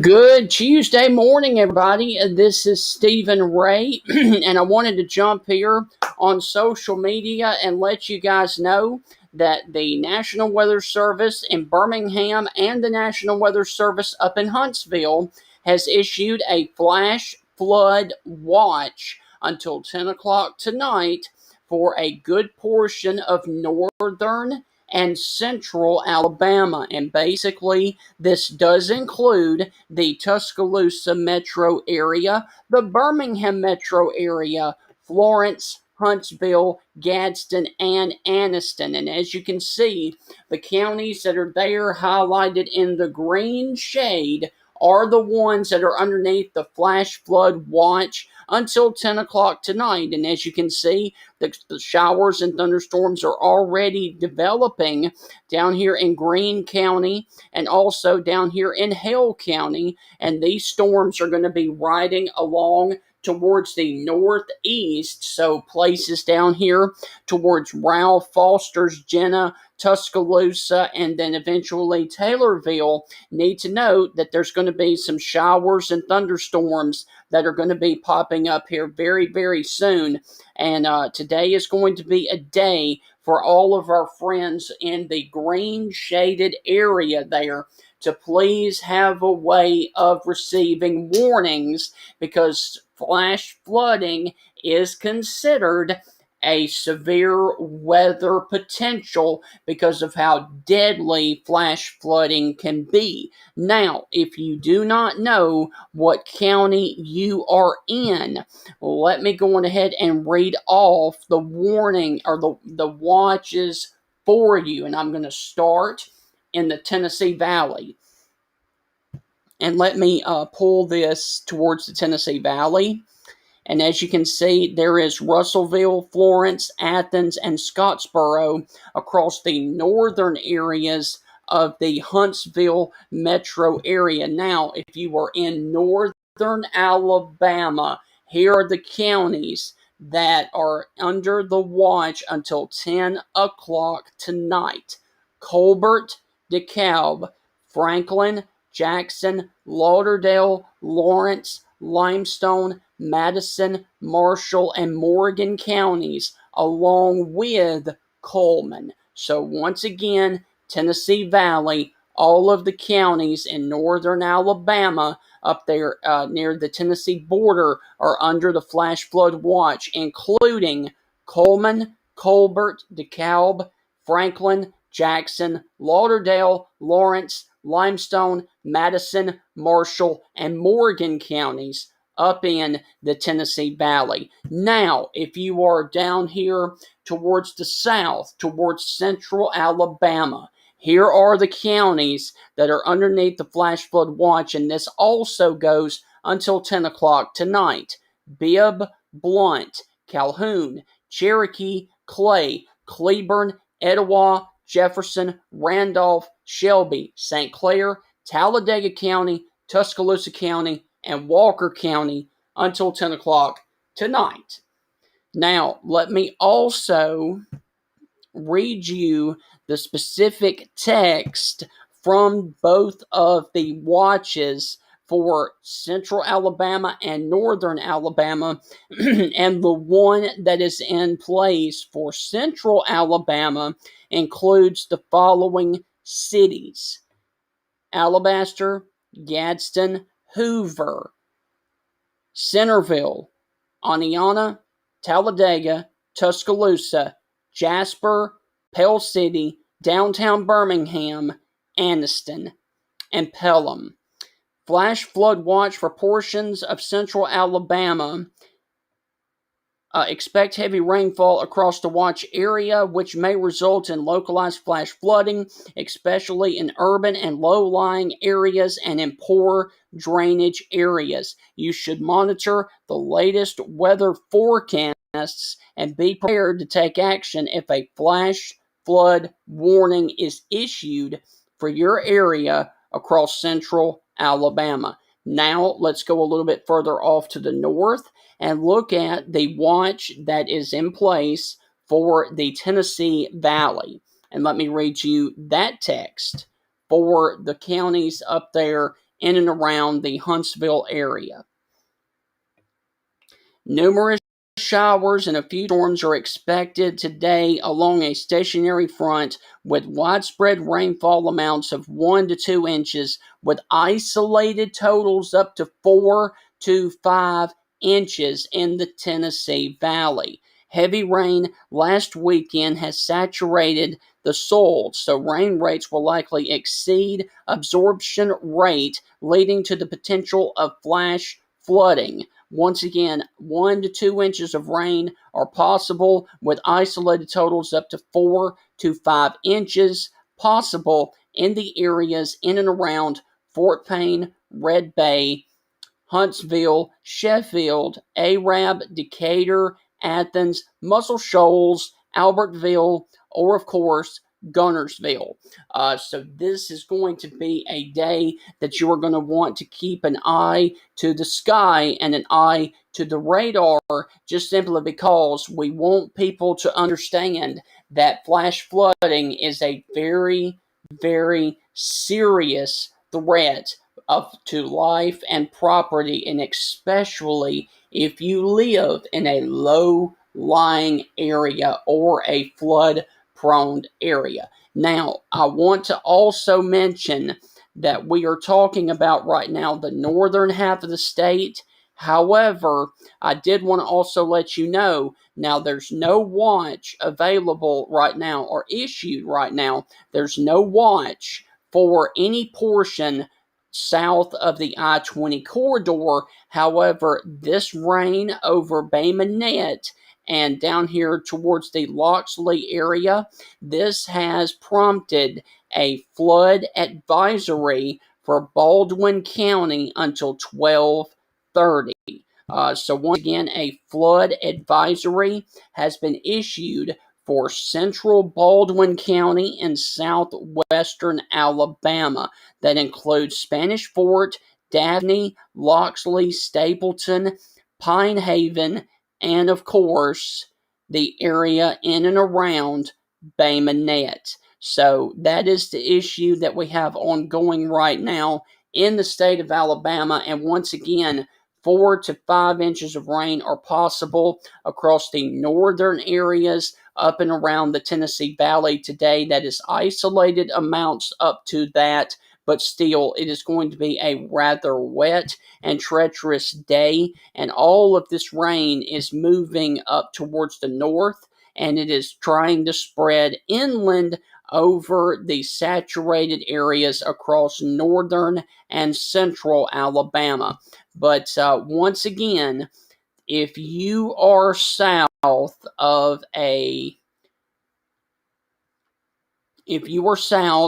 Good Tuesday morning, everybody. This is Stephen Ray, and I wanted to jump here on social media and let you guys know that the National Weather Service in Birmingham and the National Weather Service up in Huntsville has issued a flash flood watch until 10 o'clock tonight for a good portion of northern and central Alabama. And basically, this does include the Tuscaloosa metro area, the Birmingham metro area, Florence, Huntsville, Gadsden, and Anniston. And as you can see, the counties that are there highlighted in the green shade are the ones that are underneath the flash flood watch until 10 o'clock tonight. And as you can see, the showers and thunderstorms are already developing down here in Greene County and also down here in Hale County. And these storms are going to be riding along towards the northeast, so places down here towards Ralph, Foster's, Jenna, Tuscaloosa, and then eventually Taylorville need to note that there's going to be some showers and thunderstorms that are going to be popping up here very, very soon. And today is going to be a day for all of our friends in the green shaded area there to please have a way of receiving warnings, because flash flooding is considered a severe weather potential because of how deadly flash flooding can be. Now, if you do not know what county you are in, let me go on ahead and read off the warning or the watches for you. And I'm going to start in the Tennessee Valley. And let me pull this towards the Tennessee Valley. And as you can see, there is Russellville, Florence, Athens, and Scottsboro across the northern areas of the Huntsville metro area. Now, if you are in northern Alabama, here are the counties that are under the watch until 10 o'clock tonight: Colbert, DeKalb, Franklin, Jackson, Lauderdale, Lawrence, Limestone, Madison, Marshall, and Morgan counties, along with Coleman. So once again, Tennessee Valley, all of the counties in northern Alabama up there near the Tennessee border are under the flash flood watch, including Coleman, Colbert, DeKalb, Franklin, Jackson, Lauderdale, Lawrence, Limestone, Madison, Marshall, and Morgan counties up in the Tennessee Valley. Now, if you are down here towards the south, towards central Alabama, here are the counties that are underneath the flash flood watch, and this also goes until 10 o'clock tonight: Bibb, Blunt, Calhoun, Cherokee, Clay, Cleburne, Etowah, Jefferson, Randolph, Shelby, St. Clair, Talladega County, Tuscaloosa County, and Walker County until 10 o'clock tonight. Now, let me also read you the specific text from both of the watches for central Alabama and northern Alabama. And the one that is in place for central Alabama includes the following cities: Alabaster, Gadsden, Hoover, Centerville, Aniana, Talladega, Tuscaloosa, Jasper, Pell City, downtown Birmingham, Anniston, and Pelham. Flash flood watch for portions of central Alabama. Expect heavy rainfall across the watch area, which may result in localized flash flooding, especially in urban and low-lying areas and in poor drainage areas. You should monitor the latest weather forecasts and be prepared to take action if a flash flood warning is issued for your area across central Alabama. Now, let's go a little bit further off to the north and look at the watch that is in place for the Tennessee Valley. And let me read you that text for the counties up there in and around the Huntsville area. Numerous showers and a few storms are expected today along a stationary front with widespread rainfall amounts of 1 to 2 inches, with isolated totals up to 4 to 5 inches in the Tennessee Valley. Heavy rain last weekend has saturated the soil, so rain rates will likely exceed absorption rate, leading to the potential of flash flooding. Once again, 1 to 2 inches of rain are possible, with isolated totals up to 4 to 5 inches possible in the areas in and around Fort Payne, Red Bay, Huntsville, Sheffield, Arab, Decatur, Athens, Muscle Shoals, Albertville, or of course, Gunnersville. So this is going to be a day that you are going to want to keep an eye to the sky and an eye to the radar, just simply because we want people to understand that flash flooding is a very, very serious threat to life and property, and especially if you live in a low-lying area or a flood-prone area. Now, I want to also mention that we are talking about right now the northern half of the state. However, I did want to also let you know, now there's no watch available right now or issued right now. There's no watch for any portion south of the I-20 corridor. However, this rain over Bay Minette and down here towards the Loxley area, this has prompted a flood advisory for Baldwin County until 12:30. So once again, a flood advisory has been issued for central Baldwin County in southwestern Alabama. That includes Spanish Fort, Daphne, Loxley, Stapleton, Pine Haven, and of course, the area in and around Bay Minette. So that is the issue that we have ongoing right now in the state of Alabama. And once again, 4 to 5 inches of rain are possible across the northern areas up and around the Tennessee Valley today. That is isolated amounts up to that, but still, it is going to be a rather wet and treacherous day. And all of this rain is moving up towards the north, and it is trying to spread inland over the saturated areas across northern and central Alabama. But once again, if you are south of a Moundville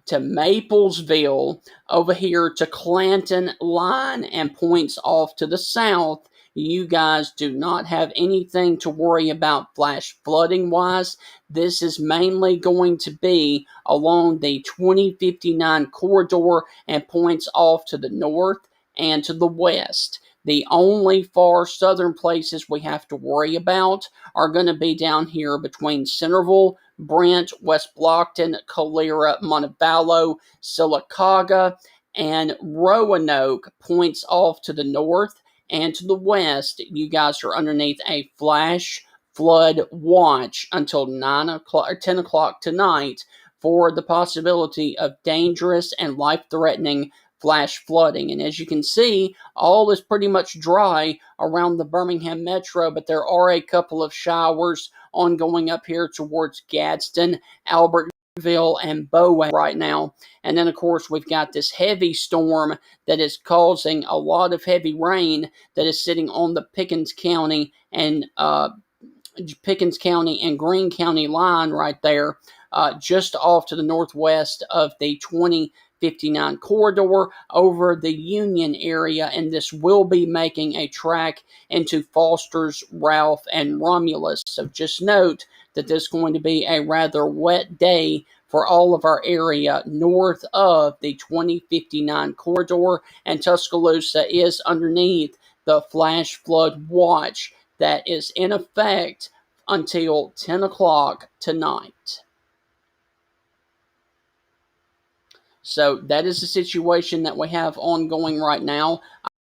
to Maplesville, over here to Clanton line and points off to the south, you guys do not have anything to worry about flash flooding wise. This is mainly going to be along the 2059 corridor and points off to the north and to the west. The only far southern places we have to worry about are going to be down here between Centerville, Brent, West Blockton, Calera, Montevallo, Sylacauga, and Roanoke points off to the north and to the west. You guys are underneath a flash flood watch until 9 o'clock or 10 o'clock tonight for the possibility of dangerous and life-threatening flash flooding. And as you can see, all is pretty much dry around the Birmingham metro, but there are a couple of showers ongoing up here towards Gadsden, Albertville, and Bowen right now. And then, of course, we've got this heavy storm that is causing a lot of heavy rain that is sitting on the Pickens County and Greene County line right there, just off to the northwest of the 2059 corridor over the Union area, and this will be making a track into Foster's, Ralph, and Romulus. So just note that this is going to be a rather wet day for all of our area north of the 2059 corridor, and Tuscaloosa is underneath the flash flood watch that is in effect until 10 o'clock tonight. So that is the situation that we have ongoing right now.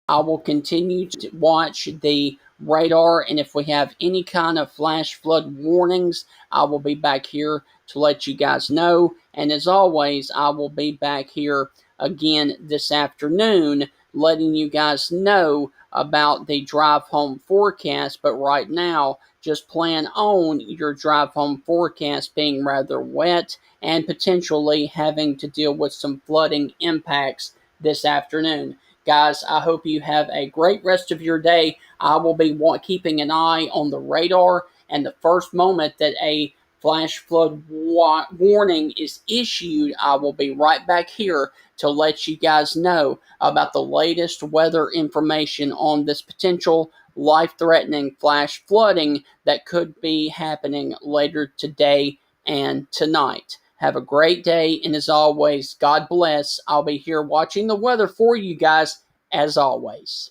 I will continue to watch the radar, and if we have any kind of flash flood warnings, I will be back here to let you guys know. And as always, I will be back here again this afternoon, letting you guys know about the drive home forecast. But right now, just plan on your drive home forecast being rather wet and potentially having to deal with some flooding impacts this afternoon. Guys, I hope you have a great rest of your day. I will be keeping an eye on the radar, and the first moment that a flash flood warning is issued, I will be right back here to let you guys know about the latest weather information on this potential life-threatening flash flooding that could be happening later today and tonight. Have a great day, and as always, God bless. I'll be here watching the weather for you guys, as always.